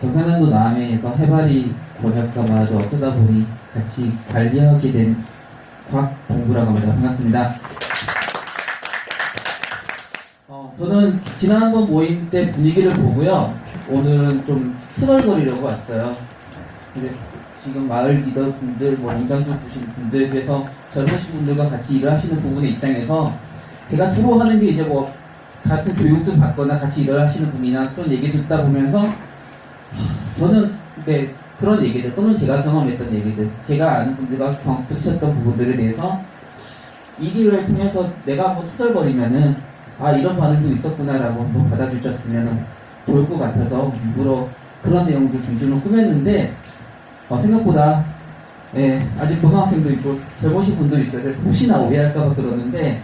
경상남도 남해에서 해바리 번역가 마을을 어쩌다 보니 같이 관리하게 된 곽동구라고 합니다. 반갑습니다. 저는 지난번 모임 때 분위기를 보고요. 오늘은 좀 투덜거리려고 왔어요. 근데 지금 마을 리더분들, 농장주 부신 분들, 그래서 젊으신 분들과 같이 일을 하시는 부분의 입장에서 제가 주로 하는 게 이제 같은 교육 좀 받거나 같이 일을 하시는 분이나 그런 얘기 듣다 보면서 저는 그런 얘기들 또는 제가 경험했던 얘기들, 제가 아는 분들과 부딪혔던 부분들에 대해서 이 기회를 통해서 내가 한번 투덜거리면은 이런 반응도 있었구나라고 한번 받아주셨으면 좋을 것 같아서 일부러 그런 내용도 중심으로 꾸몄는데 생각보다 아직 고등학생도 있고 젊으신 분도 있어요. 그래서 혹시나 오해할까봐 그러는데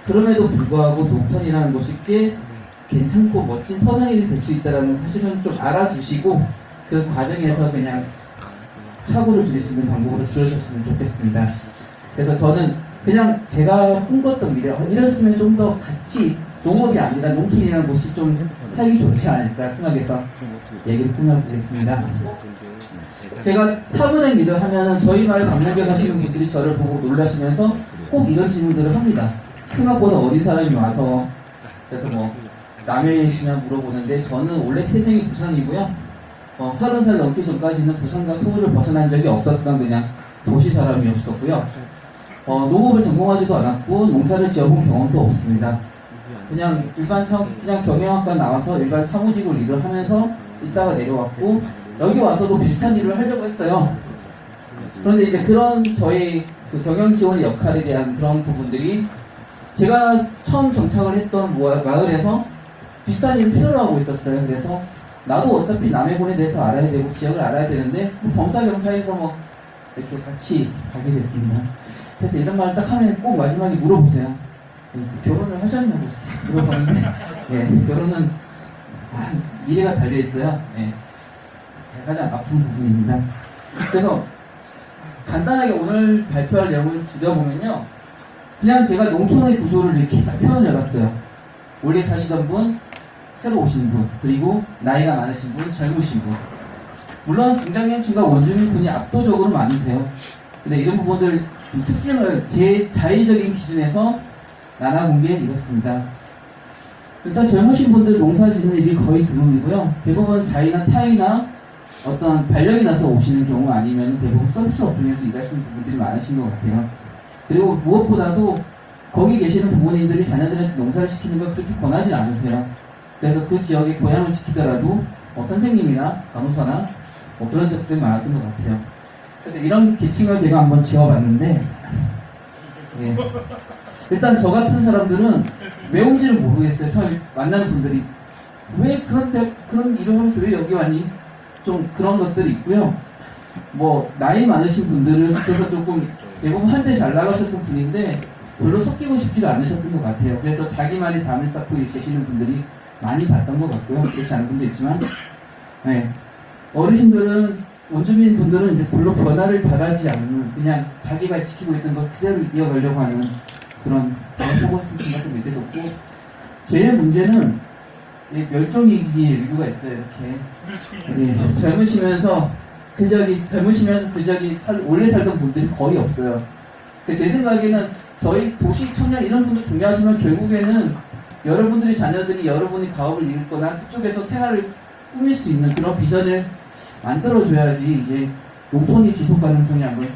그럼에도 불구하고 농촌이라는 곳이 꽤 괜찮고 멋진 터전이 될 수 있다는 사실은 좀 알아주시고 그 과정에서 그냥 사고를 줄일 수 있는 방법으로 들어주셨으면 좋겠습니다. 그래서 저는 그냥 제가 꿈꿨던 미래, 이랬으면 좀 더 같이 농업이 아니라 농촌이라는 곳이 좀 살기 좋지 않을까 생각해서 얘기를 꾸며보겠습니다. 제가 사무장 일을 하면 저희 마을 방문객 하시는 분들이 저를 보고 놀라시면서 꼭 이런 질문들을 합니다. 생각보다 어린 사람이 와서 그래서 남해시나 물어보는데 저는 원래 태생이 부산이고요. 30살 넘기 전까지는 부산과 서울을 벗어난 적이 없었던 그냥 도시 사람이었었고요. 농업을 전공하지도 않았고 농사를 지어본 경험도 없습니다. 그냥 그냥 경영학과 나와서 일반 사무직으로 일을 하면서 있다가 내려왔고 여기 와서도 비슷한 일을 하려고 했어요. 그런데 이제 그런 저의 그 경영 지원의 역할에 대한 그런 부분들이 제가 처음 정착을 했던 마을에서 비슷한 일을 필요로 하고 있었어요. 그래서 나도 어차피 남해군에 대해서 알아야 되고 지역을 알아야 되는데 경사에서 이렇게 같이 가게 됐습니다. 그래서 이런 말을 딱 하면 꼭 마지막에 물어보세요. 결혼을 하셨냐고 물어보는데 결혼은 미래가 달려있어요. 가장 아픈 부분입니다. 그래서 간단하게 오늘 발표할 내용을 줄여보면요. 그냥 제가 농촌의 구조를 이렇게 딱 표현을 해봤어요. 원래 타시던 분, 새로 오신 분, 그리고 나이가 많으신 분, 젊으신 분. 물론 중장년층과 원주민 분이 압도적으로 많으세요. 근데 이런 부분들 특징을 제 자의적인 기준에서 나눠본 게 이렇습니다. 일단 젊으신 분들 농사 짓는 일이 거의 드물이고요. 대부분 자의나 타의나 어떤 발령이 나서 오시는 경우 아니면 대부분 서비스업 중에서 일하시는 분들이 많으신 것 같아요. 그리고 무엇보다도 거기 계시는 부모님들이 자녀들한테 농사를 시키는 걸 그렇게 권하지 않으세요. 그래서 그 지역에 고향을 지키더라도 선생님이나 간호사나 그런 적들이 많았던 것 같아요. 그래서 이런 계층을 제가 한번 지어봤는데 일단 저 같은 사람들은 왜 온지는 모르겠어요. 처음 만나는 분들이 왜 그런 일을 하면서 왜 여기 왔니? 좀 그런 것들이 있고요. 나이 많으신 분들은 그래서 조금 대부분 한때 잘 나가셨던 분인데 별로 섞이고 싶지도 않으셨던 것 같아요. 그래서 자기만의 담을 쌓고 계시는 분들이 많이 봤던 것 같고요. 그렇지 않은 분도 있지만 어르신들은 원주민 분들은 이제 별로 변화를 바라지 않는 그냥 자기가 지키고 있던 걸 그대로 이어가려고 하는 그런 포커스 같은 게 있었고 제일 문제는 멸종위기의 일부가 있어요. 이렇게 젊으시면서 그 지역이 원래 살던 분들이 거의 없어요. 제 생각에는 저희 도시 청년 이런 분들 중요하지만 결국에는 여러분들이 자녀들이 여러분이 가업을 이루거나 그쪽에서 생활을 꾸밀 수 있는 그런 비전을 만들어줘야지 이제 농촌이 지속 가능성이 한번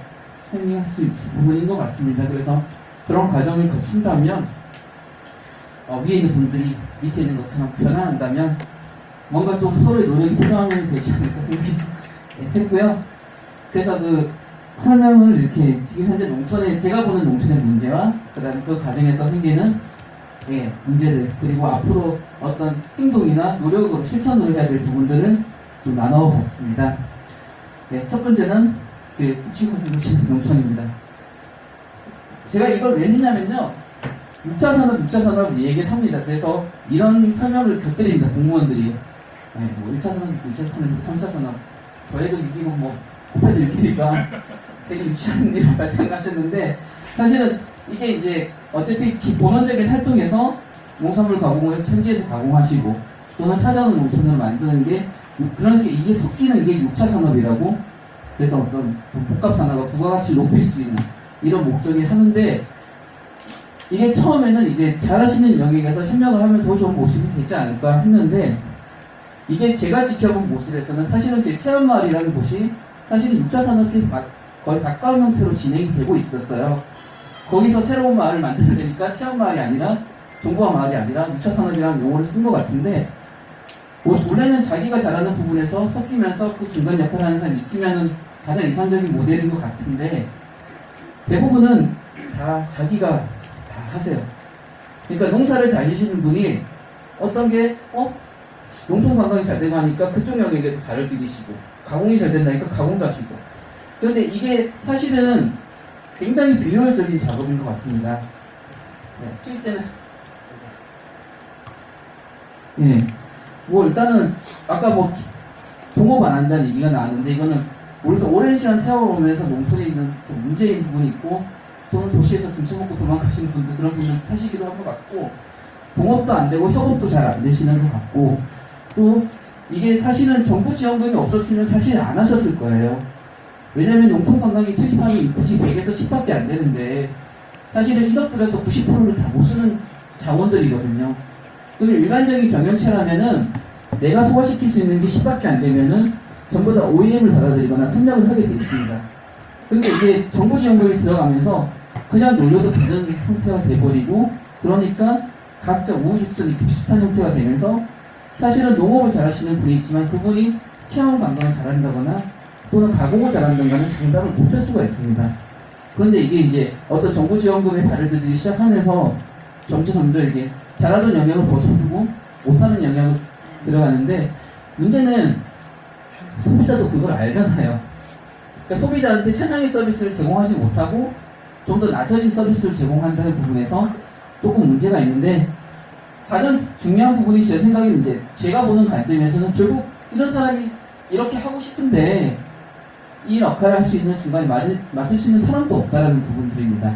생겨날 수 있는 부분인 것 같습니다. 그래서 그런 과정을 거친다면 위에 있는 분들이 밑에 있는 것처럼 변화한다면 뭔가 좀 서로의 노력이 필요하면 되지 않을까 생각했고요. 그래서 그 설명을 이렇게 지금 현재 제가 보는 농촌의 문제와 그다음에 그 과정에서 생기는 문제들 그리고 앞으로 어떤 행동이나 노력으로 실천으로 해야 될 부분들은 좀 나눠봤습니다. 첫 번째는 치고생기신 농촌입니다. 제가 이걸 왜 했냐면요. 6차 산업 얘기를 합니다. 그래서 이런 설명을 곁들입니다. 공무원들이 1차 산업, 2차 산업, 3차 산업 저희도 이기고 코페도 이기니까 되게 유치한 일을 발생하셨는데 사실은 이게 이제 어차피 본원적인 활동에서 농산물 가공을 현지에서 가공하시고 또는 찾아오는 농촌을 만드는 게, 그러니까 이게 섞이는 게 6차 산업이라고, 그래서 어떤 복합 산업과 부가가치를 높일 수 있는 이런 목적이 하는데, 이게 처음에는 이제 잘하시는 영역에서 협력을 하면 더 좋은 모습이 되지 않을까 했는데, 이게 제가 지켜본 모습에서는 사실은 제 체험마을이라는 곳이 사실은 6차 산업이 거의 가까운 형태로 진행이 되고 있었어요. 거기서 새로운 마을을 만들어야 되니까 체험마을이 아니라 정보화 마을이 아니라 6차 산업이라는 용어를 쓴 것 같은데, 원래는 자기가 잘하는 부분에서 섞이면서 그 중간 역할을 하는 사람이 있으면 가장 이상적인 모델인 것 같은데, 대부분은 다 자기가 다 하세요. 그러니까 농사를 잘 지시는 분이 어떤 게 농촌 관광이 잘 되고 하니까 그쪽 영역에도 발을 들이시고, 가공이 잘 된다니까 가공도 하시고. 그런데 이게 사실은 굉장히 비효율적인 작업인 것 같습니다. 네, 찍을 때는 뭐 일단은 아까 뭐 동업 안 한다는 얘기가 나왔는데, 이거는 우리서 오랜 시간 세워오면서 농촌에 있는 좀 문제인 부분이 있고, 또는 도시에서 등쳐먹고 도망가시는 분들, 그런 분들 하시기도 한 것 같고, 동업도 안 되고 협업도 잘 안 되시는 것 같고, 또 이게 사실은 정부 지원금이 없었으면 사실 안 하셨을 거예요. 왜냐면 농촌관광이 투입하는 인풋이 100에서 10밖에 안 되는데, 사실은 1억 들여서 90%를 다 못 쓰는 자원들이거든요. 그리고 일반적인 경영체라면은 내가 소화시킬 수 있는 게 10밖에 안 되면은 전부 다 OEM을 받아들이거나 협력을 하게 돼 있습니다. 근데 이게 정부 지원금이 들어가면서 그냥 놀려도 되는 형태가 돼버리고, 그러니까 각자 우후죽순 이렇게 비슷한 형태가 되면서, 사실은 농업을 잘하시는 분이 있지만 그분이 체험 관광을 잘한다거나 또는 가공을 잘한다거나 장담을 못할 수가 있습니다. 그런데 이게 이제 어떤 정부 지원금에 발을 들이기 시작하면서 점점 이게 잘하던 영역을 벗어두고 못하는 영역을 들어가는데, 문제는 소비자도 그걸 알잖아요. 그러니까 소비자한테 최상의 서비스를 제공하지 못하고 좀 더 낮아진 서비스를 제공한다는 부분에서 조금 문제가 있는데, 가장 중요한 부분이 제 생각에는 이제 제가 보는 관점에서는 결국 이런 사람이 이렇게 하고 싶은데 이 역할을 할 수 있는 중간에 맡을 수 있는 사람도 없다라는 부분들입니다.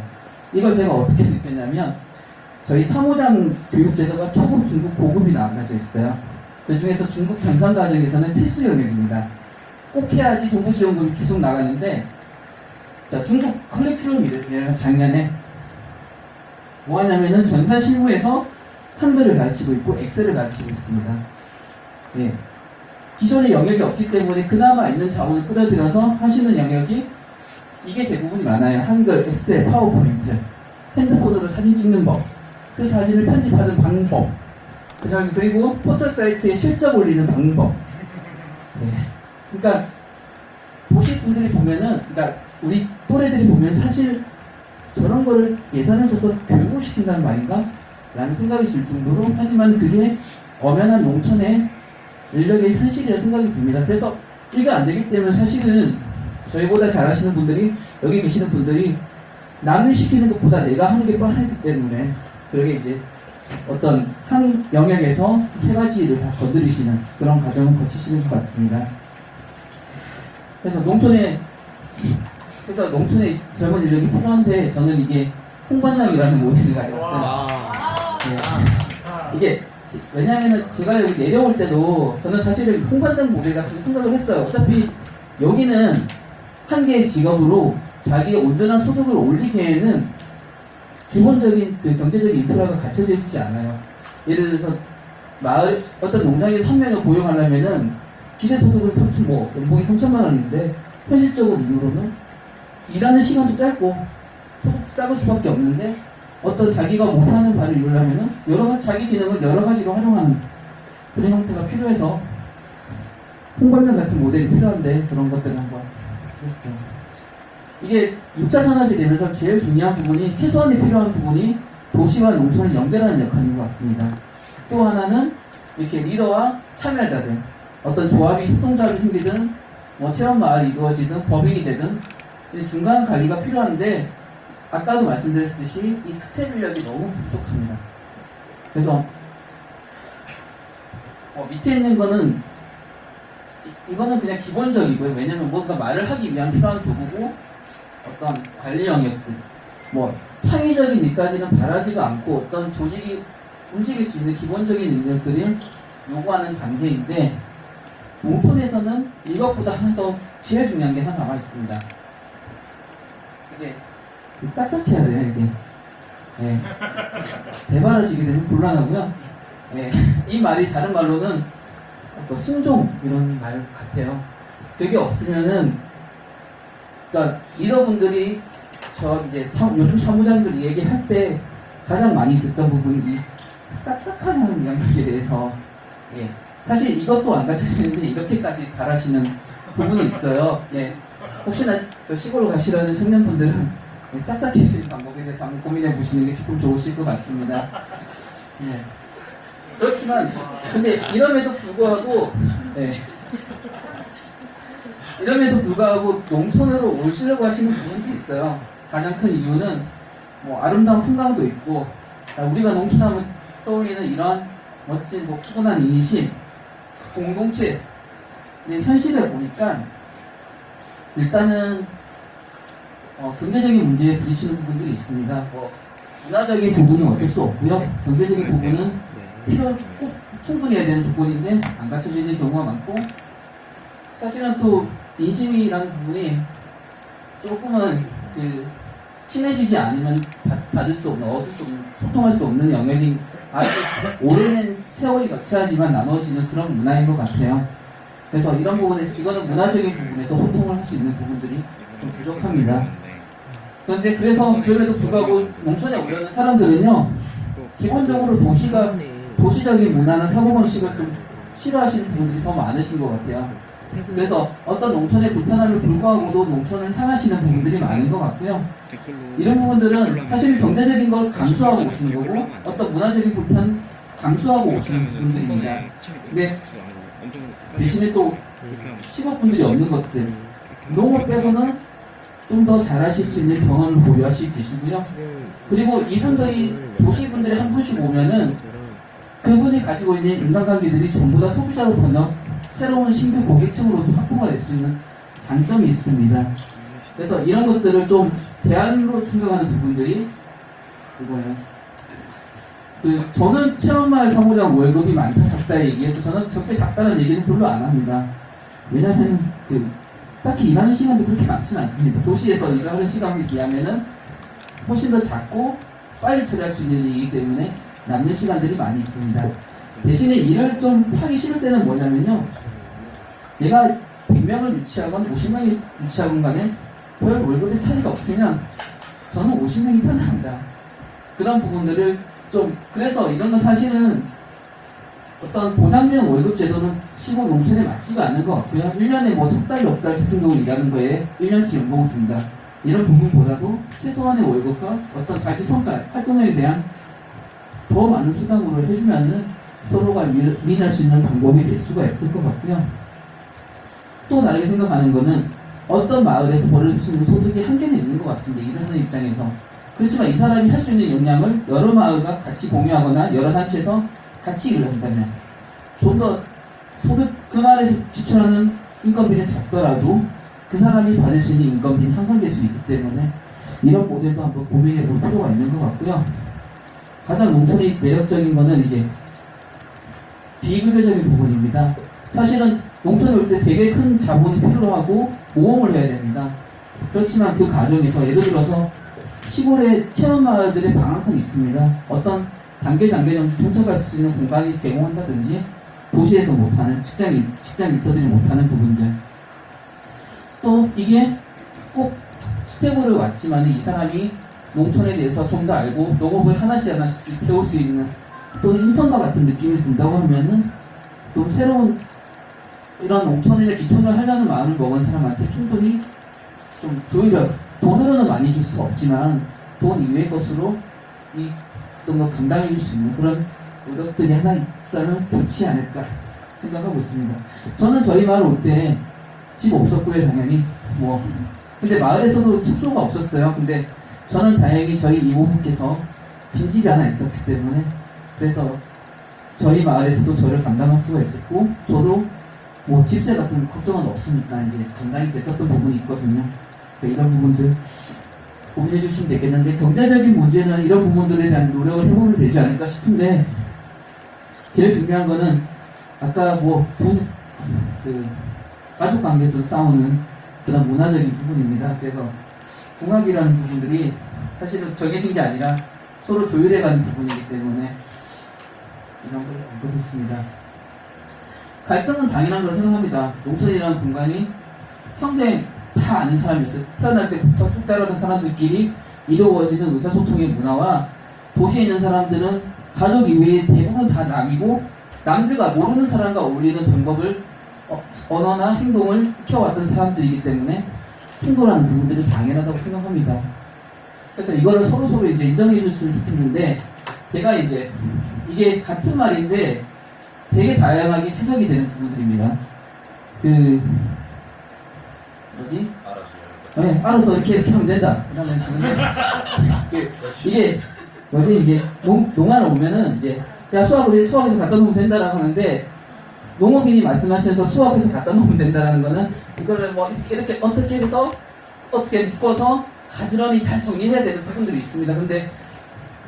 이걸 제가 어떻게 느꼈냐면, 저희 사무장 교육제도가 초급, 중급, 고급이 나눠져 있어요. 그 중에서 중급 전산 과정에서는 필수 영역입니다. 꼭 해야지 정부 지원금이 계속 나가는데, 자, 중급 커리큘럼이래요. 작년에 뭐 하냐면은 전산 실무에서 한글을 가르치고 있고 엑셀을 가르치고 있습니다. 예. 기존의 영역이 없기 때문에 그나마 있는 자원을 끌어들여서 하시는 영역이 이게 대부분이 많아요. 한글, 엑셀, 파워포인트, 핸드폰으로 사진 찍는 법, 그 사진을 편집하는 방법, 그리고 포털 사이트에 실적 올리는 방법. 예. 그러니까 도시 분들이 보면은, 그러니까 우리 또래들이 보면 사실 저런 거를 예산을 써서 교육을 시킨다는 말인가? 라는 생각이 들 정도로, 하지만 그게 엄연한 농촌의 인력의 현실이라 생각이 듭니다. 그래서 이게 안 되기 때문에 사실은 저희보다 잘하시는 분들이, 여기 계시는 분들이 남을 시키는 것보다 내가 하는 게 빠르기 때문에, 그러게 이제 어떤 한 영역에서 세 가지를 다 건드리시는 그런 과정을 거치시는 것 같습니다. 그래서 농촌에 젊은 인력이 필요한데, 저는 이게 홍반장이라는 모델을 가져왔어요. 네. 이게 왜냐하면 제가 여기 내려올 때도 저는 사실은 홍반장 모델 같은 생각을 했어요. 어차피 여기는 한 개의 직업으로 자기의 온전한 소득을 올리기에는 기본적인 그 경제적인 인프라가 갖춰져 있지 않아요. 예를 들어서 마을 어떤 농장에서 한 명을 고용하려면은 기대소득은 연봉이 3천만 원인데, 현실적으로 이유로는 일하는 시간도 짧고 소득도 작을 수밖에 없는데, 어떤 자기가 못하는 바를 이루려면은 자기 기능을 여러 가지로 활용하는 그런 형태가 필요해서 홍반장 같은 모델이 필요한데, 그런 것들을 한번 했어요. 이게 6차 산업이 되면서 제일 중요한 부분이, 최소한이 필요한 부분이 도시와 농촌을 연결하는 역할인 것 같습니다. 또 하나는 이렇게 리더와 참여자들, 어떤 조합이, 협동조합이 생기든 체험마을이 이루어지든 법인이 되든 중간 관리가 필요한데, 아까도 말씀드렸듯이 이 스텝 인력이 너무 부족합니다. 그래서 밑에 있는 거는 이거는 그냥 기본적이고요. 왜냐면 뭔가 말을 하기 위한 필요한 도구고, 어떤 관리 영역들, 창의적인 일까지는 바라지가 않고 어떤 조직이 움직일 수 있는 기본적인 능력들이 요구하는 단계인데, 농촌에서는 이것보다 하나 더 제일 중요한 게 하나 남아 있습니다. 이게 싹싹해야 돼요, 이게. 예. 대바라지게 되면 곤란하고요. 예. 이 말이 다른 말로는 순종 이런 말 같아요. 그게 없으면은, 그러니까 리더분들이 이제 요즘 사무장들이 얘기할 때 가장 많이 듣던 부분이 이 싹싹하다는 영역에 대해서, 예. 사실 이것도 안 가르쳐지는데 이렇게까지 바라시는 부분이 있어요. 예. 혹시나 시골로 가시려는 청년분들은 싹싹해질 방법에 대해서 한번 고민해 보시는 게 조금 좋으실 것 같습니다. 예. 그렇지만, 근데 이럼에도 불구하고, 예. 이럼에도 불구하고 농촌으로 오시려고 하시는 분들이 있어요. 가장 큰 이유는 아름다운 풍광도 있고, 우리가 농촌하면 떠올리는 이런 멋진 푸근한 인심, 공동체, 현실을 보니까 일단은 경제적인 문제에 부딪히는 부분들이 있습니다. 문화적인 부분은 어쩔 수 없고요. 경제적인 부분은 꼭 충분히 해야 되는 조건인데 안 갖춰지는 경우가 많고, 사실은 또 인심이라는 부분이 조금은 친해지지 않으면 받을 수 없는, 얻을 수 없는, 소통할 수 없는 영역인 아주 오랜 세월이 거쳐야지만 나눠지는 그런 문화인 것 같아요. 그래서 이런 부분에서, 이거는 문화적인 부분에서 소통을 할 수 있는 부분들이 좀 부족합니다. 그런데 그럼에도 불구하고 농촌에 오려는 사람들은요, 기본적으로 도시적인 문화나 사고방식을 좀 싫어하시는 분들이 더 많으신 것 같아요. 그래서 어떤 농촌의 불편함을 불구하고도 농촌을 향하시는 부분들이 많은 것 같고요. 이런 부분들은 사실 경제적인 걸 감수하고 오시는 거고, 어떤 문화적인 불편 감수하고 오시는 부분들입니다. 근데 대신에 또 직업분들이 없는 것들, 농업 빼고는 좀 더 잘하실 수 있는 경험을 보유하시고 계시고요. 그리고 이분들이, 도시분들이 한 분씩 오면은 그분이 가지고 있는 인간관계들이 전부 다 소비자로 번역, 새로운 신규 고객층으로도 확보가 될 수 있는 장점이 있습니다. 그래서 이런 것들을 좀 대안으로 생각하는 부분들이 이거예요. 저는 체험마을 사무장 월급이 많다 작다 얘기해서 저는 적게 작다는 얘기는 별로 안 합니다. 왜냐하면 딱히 일하는 시간도 그렇게 많지는 않습니다. 도시에서 일하는 시간에 비하면은 훨씬 더 작고 빨리 처리할 수 있는 일이기 때문에 남는 시간들이 많이 있습니다. 대신에 일을 좀 하기 싫을 때는 뭐냐면요, 내가 100명을 유치하건 50명이 유치하건 간에 별 월급의 차이가 없으면 저는 50명이 편합니다. 그런 부분들을 그래서 이런 건 사실은 어떤 보장된 월급 제도는 시골 농촌에 맞지가 않는 것 같고요. 1년에 석 달, 몇 달 집중적으로 일하는 거에 1년치 연봉을 준다. 이런 부분보다도 최소한의 월급과 어떤 자기 성과, 활동에 대한 더 많은 수당으로 해주면은 서로가 윈할 수 있는 방법이 될 수가 있을 것 같고요. 또 다르게 생각하는 거는 어떤 마을에서 벌어질 수 있는 소득이 한계는 있는 것 같습니다. 일하는 입장에서. 그렇지만 이 사람이 할 수 있는 역량을 여러 마을과 같이 공유하거나 여러 단체에서 같이 일을 한다면 좀 더 그 마을에서 지출하는 인건비는 작더라도 그 사람이 받을 수 있는 인건비는 향상될 수 있기 때문에 이런 모델도 한번 고민해 볼 필요가 있는 것 같고요. 가장 농촌이 매력적인 거는 이제 비급여적인 부분입니다. 사실은 농촌에 올 때 되게 큰 자본이 필요하고 모험을 해야 됩니다. 그렇지만 그 과정에서 예를 들어서 시골의 체험마을들의 방학은 있습니다. 어떤 단계 도착할 수 있는 공간이 제공한다든지 도시에서 못하는 직장 리더들이 못하는 부분들, 또 이게 꼭 스텝으로 왔지만 이 사람이 농촌에 대해서 좀 더 알고 농업을 하나씩 배울 수 있는 또는 인턴과 같은 느낌이 든다고 하면은 또 새로운 이런 농촌의 기촌을 하려는 마음을 먹은 사람한테 충분히 좀 조율을, 돈으로는 많이 줄 수 없지만 돈 이외의 것으로 좀 더 감당해 줄 수 있는 그런 노력들이 하나 있으면 좋지 않을까 생각하고 있습니다. 저는 저희 마을 올 때 집 없었고요, 당연히. 근데 마을에서도 숙소가 없었어요. 근데 저는 다행히 저희 이모부께서 빈집이 하나 있었기 때문에, 그래서 저희 마을에서도 저를 감당할 수가 있었고, 저도 집세 같은 걱정은 없으니까 이제 감당이 됐었던 부분이 있거든요. 이런 부분들 고민해 주시면 되겠는데, 경제적인 문제는 이런 부분들에 대한 노력을 해보면 되지 않을까 싶은데, 제일 중요한 거는 아까 가족 관계에서 싸우는 그런 문화적인 부분입니다. 그래서 궁합이라는 부분들이 사실은 정해진 게 아니라 서로 조율해가는 부분이기 때문에 이런 걸 알고 있습니다. 갈등은 당연한 걸 생각합니다. 농촌이라는 공간이 평생 다 아는 사람이었어요. 태어날 때부터 쭉 자라던 사람들끼리 이루어지는 의사소통의 문화와 도시에 있는 사람들은 가족 이외에 대부분 다 남이고 남들과 모르는 사람과 어울리는 방법을 언어나 행동을 익혀왔던 사람들이기 때문에 충돌하는 부분들이 당연하다고 생각합니다. 그래서 이거를 서로 이제 인정해 줬으면 좋겠는데 제가 이제 이게 같은 말인데 되게 다양하게 해석이 되는 부분들입니다. 네, 알아서 이렇게 하면 된다. 이게 농안을 오면은 이제 야 수학에서 갖다 놓으면 된다라고 하는데 농업인이 말씀하셔서 수학에서 갖다 놓으면 된다라는 거는 이거를 뭐 이렇게 어떻게 해서 어떻게 묶어서 가지런히 잘 정리해야 되는 부분들이 있습니다. 근데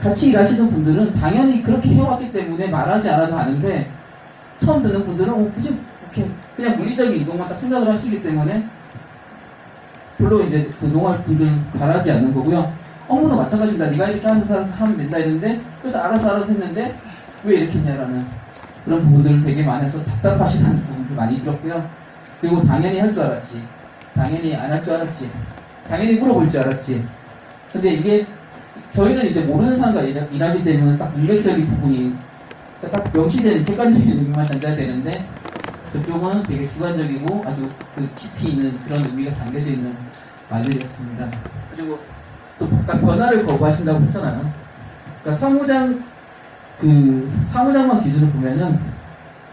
같이 일하시는 분들은 당연히 그렇게 해왔기 때문에 말하지 않아도 아는데 처음 듣는 분들은 굳이 이렇게 그냥 물리적인 이동만 딱 생각을 하시기 때문에 별로 이제 그 농업 분들 바라지 않는 거고요. 업무도 마찬가지입니다. 네가 이렇게 하면 된다 했는데 그래서 알아서 했는데 왜 이렇게 했냐라는 그런 부분들을 되게 많아서 답답하시다는 부분도 많이 들었고요. 그리고 당연히 할 줄 알았지. 당연히 안 할 줄 알았지. 당연히 물어볼 줄 알았지. 근데 이게 저희는 이제 모르는 사람과 일하기 때문에 딱 윤곽적인 부분이 딱 명시되는 객관적인 의미만 전달되는데 그쪽은 되게 주관적이고 아주 그 깊이 있는 그런 의미가 담겨져 있는 말들이었습니다. 그리고 또 아까 변화를 거부하신다고 했잖아요. 그러니까 사무장만 기준으로 보면은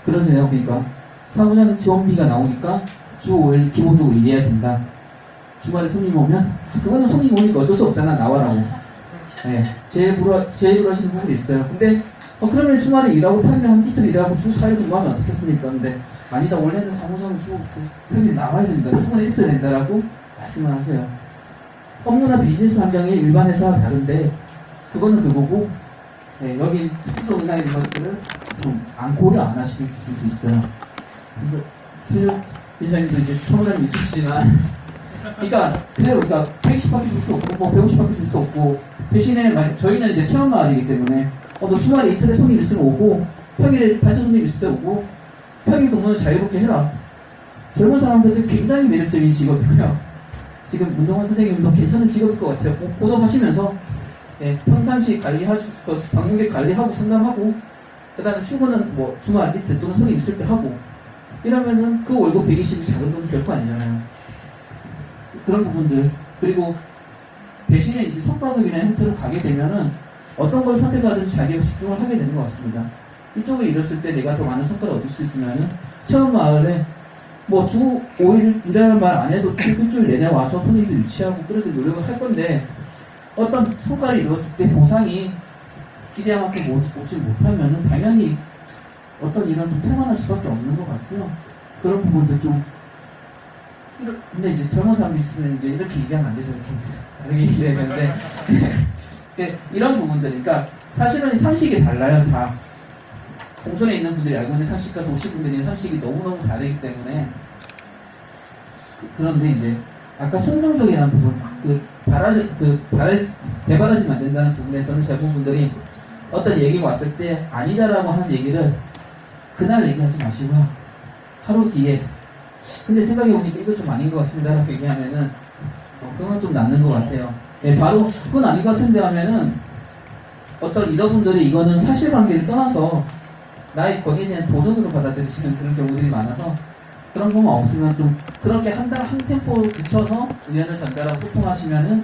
그러세요. 그러니까 사무장 지원비가 나오니까 주 5일 기본적으로 일해야 된다. 주말에 손님 오면 그거는 손님 오니까 어쩔 수 없잖아. 나와라고. 네, 제일 그러시는 부분이 있어요. 근데 그러면 주말에 일하고 평일에 한 이틀 일하고 주 4일 근무하면 어떻겠습니까? 근데 아니다. 원래는 사무장은 주 평일에 나와야 된다. 수건에 있어야 된다라고 말씀을 하세요. 업무나 비즈니스 환경이 일반 회사와 다른데 그거는 그거고 네, 여기 특수성이나 이런 것들을 좀 안 고려 안 하시는 분들도 있어요. 그래서 인사님도 이제 처음에는 있으시지만 그러니까 120바퀴 줄 수 없고 150바퀴 줄 수 없고 대신에 저희는 이제 체험마을이기 때문에 너 주말에 이틀에 손님 있으면 오고 평일에 단체 손님 있을 때 오고 평일 근무는 자유롭게 해라. 젊은 사람들도 굉장히 매력적인 직업이고요. 지금 문정원 선생님도 괜찮은 직업일 것 같아요. 보도하시면서 평상시 관리하시고 방문객 관리하고 상담하고 그 다음에 출근은 뭐 주말 이틀 또는 손님 있을 때 하고 이러면은 그 월급 120이 작은 돈은 결코 아니잖아요. 그런 부분들 그리고 대신에 이제 성과급이나 형태로 가게 되면은 어떤 걸 선택하든지 자기가 집중을 하게 되는 것 같습니다. 이쪽에 일했을 때 내가 더 많은 성과를 얻을 수 있으면은 체험 마을에 뭐 주 5일 일하는 말 안 해도 일주일 내내 와서 손님들 유치하고 그렇게 노력을 할 건데 어떤 성과를 이루었을 때 보상이 기대한 만큼 오지 못하면은 당연히 어떤 일은 좀 태만할 수밖에 없는 것 같고요. 그런 부분도 좀 근데 이제 젊은 사람이 있으면 이제 이렇게 얘기하면 안 되죠. 이렇게 다르게 얘기하는데 이런 부분들 그러니까 사실은 상식이 달라요. 다 공촌에 있는 분들이 알고 있는 상식과 도시 분들의 상식이 너무너무 다르기 때문에 그런데 이제 아까 순종적이라는 부분 대바라지면 안 된다는 부분에서는 제분분들이 어떤 얘기가 왔을 때 아니다라고 하는 얘기를 그날 얘기하지 마시고요. 하루 뒤에 근데 생각해보니까 이거 좀 아닌 것 같습니다 라고 얘기하면은 그건 좀 낫는 것 같아요. 바로 그건 아닌 것 같은데 하면은 어떤 리더분들이 이거는 사실관계를 떠나서 나의 권위에 대한 도전으로 받아들이시는 그런 경우들이 많아서 그런 것만 없으면 좀 그렇게 한 템포 붙여서 의견을 전달하고 소통하시면은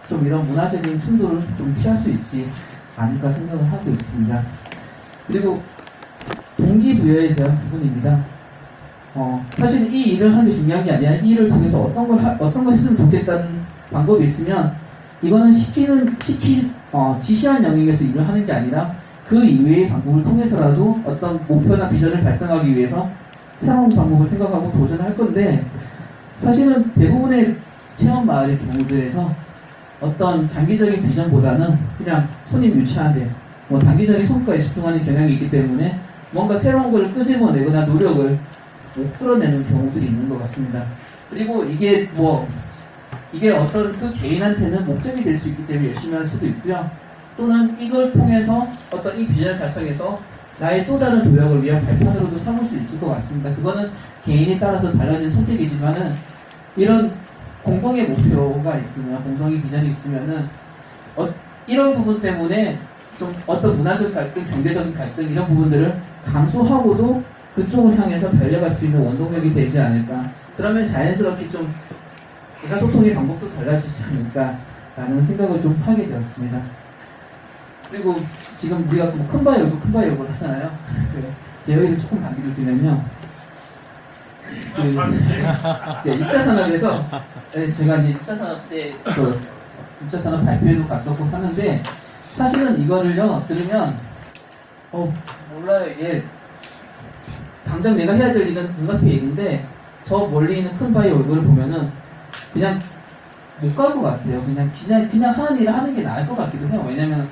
좀 이런 문화적인 충돌을 좀 피할 수 있지 않을까 생각을 하고 있습니다. 그리고 동기부여에 대한 부분입니다. 사실 이 일을 하는 게 중요한 게 아니라 이 일을 통해서 어떤 걸 했으면 좋겠다는 방법이 있으면 이거는 지시한 영역에서 일을 하는 게 아니라 그 이외의 방법을 통해서라도 어떤 목표나 비전을 달성하기 위해서 새로운 방법을 생각하고 도전할 건데 사실은 대부분의 체험마을의 경우들에서 어떤 장기적인 비전보다는 그냥 손님 유치하는데 뭐 단기적인 성과에 집중하는 경향이 있기 때문에 뭔가 새로운 걸 끄집어내거나 노력을 못 끌어내는 경우들이 있는 것 같습니다. 그리고 이게 어떤 그 개인한테는 목적이 될 수 있기 때문에 열심히 할 수도 있고요. 또는 이걸 통해서 어떤 이 비전을 달성해서 나의 또 다른 도약을 위한 발판으로도 삼을 수 있을 것 같습니다. 그거는 개인에 따라서 달라진 선택이지만은 이런 공동의 목표가 있으면, 공동의 비전이 있으면은 이런 부분 때문에 좀 어떤 문화적 갈등, 경제적인 갈등 이런 부분들을 감수하고도 그쪽을 향해서 달려갈 수 있는 원동력이 되지 않을까. 그러면 자연스럽게 좀 의사소통의 방법도 달라지지 않을까라는 생각을 좀 하게 되었습니다. 그리고 지금 우리가 큰 바위 열고 큰 바위 열고를 하잖아요. 제가 여기서 조금 강의를 드리면요. 입자산업에서 제가 이제 입자산업 때 입자산업 발표회도 갔었고 하는데 사실은 이거를요 들으면 몰라요. 이게 당장 내가 해야 될 일은 눈앞에 있는데 저 멀리 있는 큰 바위 얼굴을 보면은 그냥 못 갈 것 같아요. 그냥 하는 일을 하는 게 나을 것 같기도 해요. 왜냐면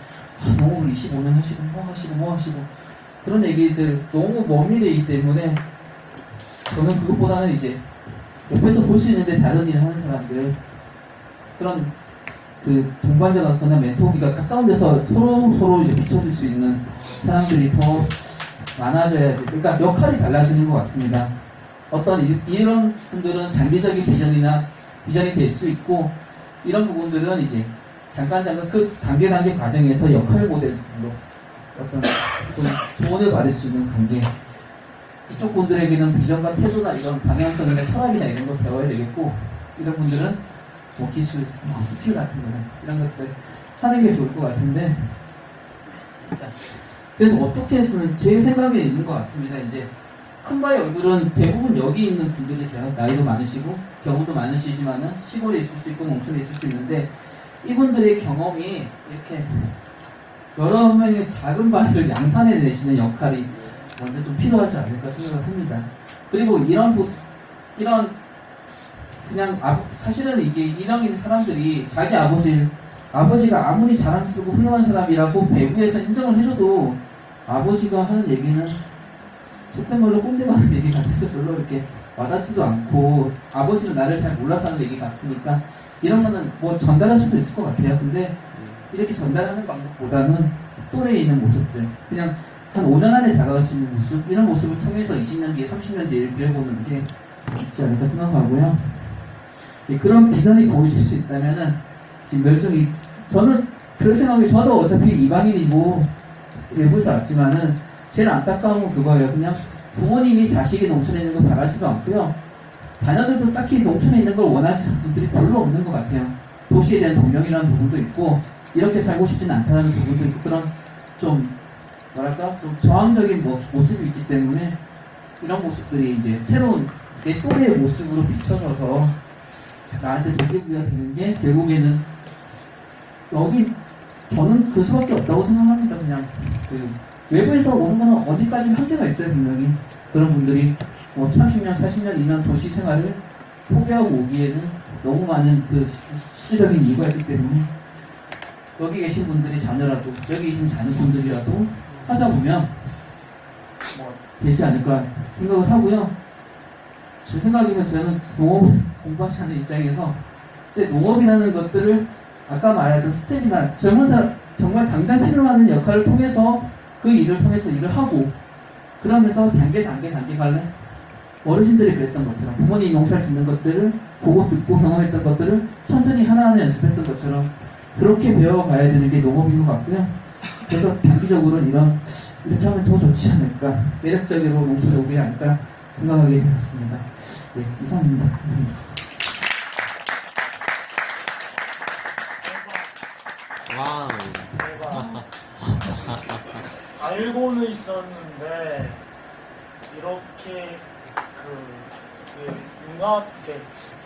농업을 25년 하시고 뭐 하시고 그런 얘기들 너무 먼 미래이기 때문에 저는 그것보다는 이제 옆에서 볼 수 있는데 다른 일을 하는 사람들 그런 그 동반자 같거나 멘토기가 가까운 데서 서로 이제 비춰줄 수 있는 사람들이 더 많아져야지. 그러니까 역할이 달라지는 것 같습니다. 이런 분들은 장기적인 비전이 될 수 있고 이런 부분들은 이제 잠깐 그 단계 과정에서 역할 모델로 어떤 조언을 받을 수 있는 관계. 이쪽 분들에게는 비전과 태도나 이런 방향성이나 철학이나 이런 거 배워야 되겠고 이런 분들은 기술, 스킬 같은 거 이런 것들 하는 게 좋을 것 같은데 그래서 어떻게 했으면 제 생각에 있는 것 같습니다. 이제 큰 바위 얼굴은 대부분 여기 있는 분들이세요. 나이도 많으시고 경험도 많으시지만은 시골에 있을 수 있고 농촌에 있을 수 있는데 이분들의 경험이 이렇게 여러 명의 작은 바위를 양산해 내시는 역할이 먼저 좀 필요하지 않을까 생각을 합니다. 그리고 사실은 이게 일형인 사람들이 자기 아버지가 아무리 자랑스럽고 훌륭한 사람이라고 배우에서 인정을 해줘도 아버지가 하는 얘기는 속된 걸로 꼰대가 하는 얘기 같아서 별로 이렇게 와닿지도 않고 아버지는 나를 잘 몰라서 하는 얘기 같으니까 이런 거는 뭐 전달할 수도 있을 것 같아요. 근데 이렇게 전달하는 방법보다는 또래에 있는 모습들 그냥 한 5년 안에 다가갈 수 있는 모습 이런 모습을 통해서 20년 뒤에 30년 뒤에 비춰보는 게 있지 않을까 생각하고요. 그런 비전이 보여질 수 있다면은 지금 저는 그런 생각이 저도 어차피 이방인이고 외부에서 왔지만은 제일 안타까운 건 그거예요. 그냥 부모님이 자식이 농촌에 있는 걸 바라지도 않고요. 자녀들도 딱히 농촌에 있는 걸 원하시는 분들이 별로 없는 것 같아요. 도시에 대한 동경이라는 부분도 있고 이렇게 살고 싶지는 않다는 부분도 있고 그런 좀 저항적인 모습이 있기 때문에 이런 모습들이 이제 새로운 내 또래의 모습으로 비춰져서 나한테 동기부여가 되는 게 결국에는 저는 그 수밖에 없다고 생각합니다. 그냥 외부에서 오는 거는 어디까지 한계가 있어요. 분명히 그런 분들이 30년, 40년, 2년 도시 생활을 포기하고 오기에는 너무 많은 실질적인 이유가 있기 때문에 여기 계신 분들이 자녀라도 여기 계신 자녀분들이라도 하다 보면 되지 않을까 생각을 하고요. 제 생각이면 저는 농업 공부하지 않는 입장에서 농업이라는 것들을 아까 말했던 스텝이나 젊은 사람 정말 당장 필요하는 역할을 통해서 그 일을 통해서 일을 하고 그러면서 단계 갈래 어르신들이 그랬던 것처럼 부모님이 농사를 짓는 것들을 보고 듣고 경험했던 것들을 천천히 하나하나 연습했던 것처럼 그렇게 배워가야 되는 게 농업인 것 같고요. 그래서 단기적으로는 이렇게 하면 더 좋지 않을까 매력적으로 농촌에 오게 할까 생각하게 되었습니다. 네, 이상입니다. 와우. 알고는 있었는데 이렇게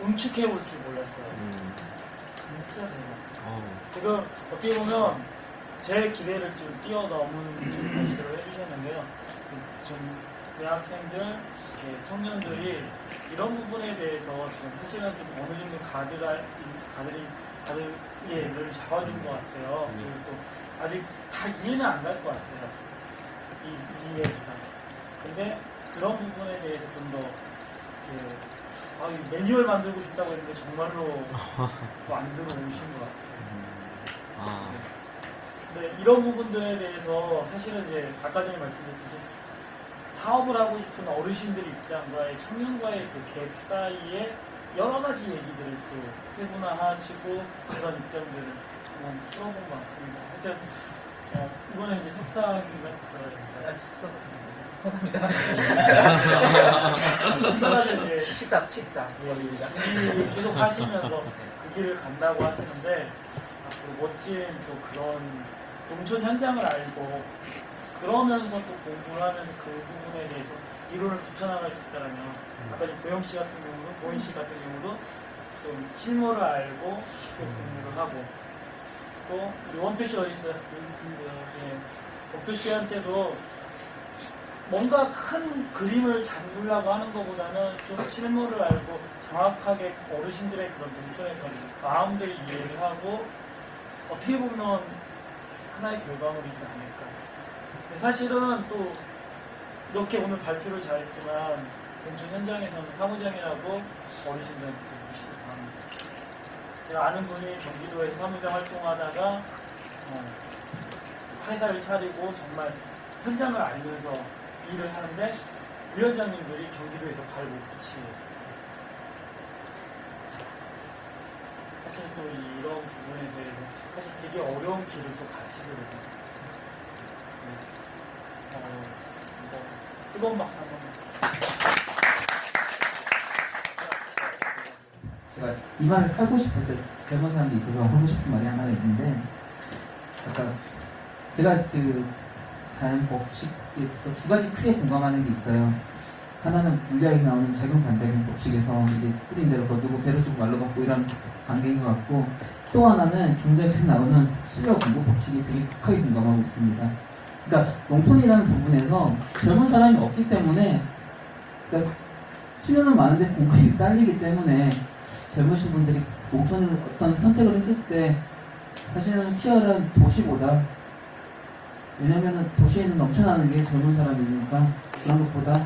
응축해 볼 줄 몰랐어요. 진짜 대박. 지금 어떻게 보면 제 기대를 좀 뛰어넘은 발표를 해주셨는데요. 좀 대학생들, 청년들이 이런 부분에 대해서 지금 사실은 좀 어느 정도 가들이 를 잡아준 것 같아요. 그리고 또 아직 다 이해는 안 갈 것 같아요. 이 이해가. 근데 그런 부분에 대해서 좀 더 매뉴얼 만들고 싶다고 했는데 정말로 만들어 오신 것 같아요. 근데 이런 부분들에 대해서 사실은 이제 아까 전에 말씀드렸듯이 사업을 하고 싶은 어르신들 입장과의 청년과의 그 갭 사이에 여러 가지 얘기들을 또 세분화하시고 그런 입장들을 한번 풀어본 것 같습니다. 하여튼 이번에 이제 석상인가 석상하자 이제 식사. 준비 계속 하시면서 그 길을 간다고 하시는데 앞으로 멋진 또 그런 농촌 현장을 알고 그러면서 또 공부를 하면서 그 부분에 대해서 이론을 붙여나갈 수 있다면 아까 고영 씨 같은 경우도 고인 씨 같은 경우도 좀 실무를 알고 또 공부를 하고 또 우리 원표 씨 어디 있어요? 여기 있습니다. 원표 씨한테도 뭔가 큰 그림을 잡으려고 하는 것보다는 좀 실무를 알고 정확하게 어르신들의 그런 농촌의 그런 마음들을 이해를 하고 어떻게 보면 하나의 결과물이지 않을까. 사실은 또 이렇게 오늘 발표를 잘했지만 농촌 현장에서는 사무장이라고 어르신들한테 무시도 당합니다. 제가 아는 분이 경기도에서 사무장 활동하다가 회사를 차리고 정말 현장을 알면서 일을 하는데 위원장님들이 경기도에서 발 못 붙이고 사실 또 이런 부분에 대해서 사실 되게 어려운 길을 또 가시거든요. 뜨거운 박수 한 번만. 제가 이 말을 하고 싶었어요. 젊은 사람이 있어서 하고 싶은 말이 하나 있는데, 아까 제가 그 자연 법칙에서 두 가지 크게 공감하는 게 있어요. 하나는 물리학에서 나오는 작용 반작용 법칙에서 이게 뿌린 대로 거두고 배로 쓰고 말로 받고 이런 관계인 것 같고, 또 하나는 경제학에서 나오는 수요 공급 법칙이 되게 극하게 공감하고 있습니다. 그러니까 농촌이라는 부분에서 젊은 사람이 없기 때문에, 그러니까 수요는 많은데 공급이 딸리기 때문에 젊으신 분들이 농촌을 어떤 선택을 했을 때 사실은 치열한 도시보다, 왜냐면은 도시에는 넘쳐나는 게 젊은 사람이니까 그런 것보다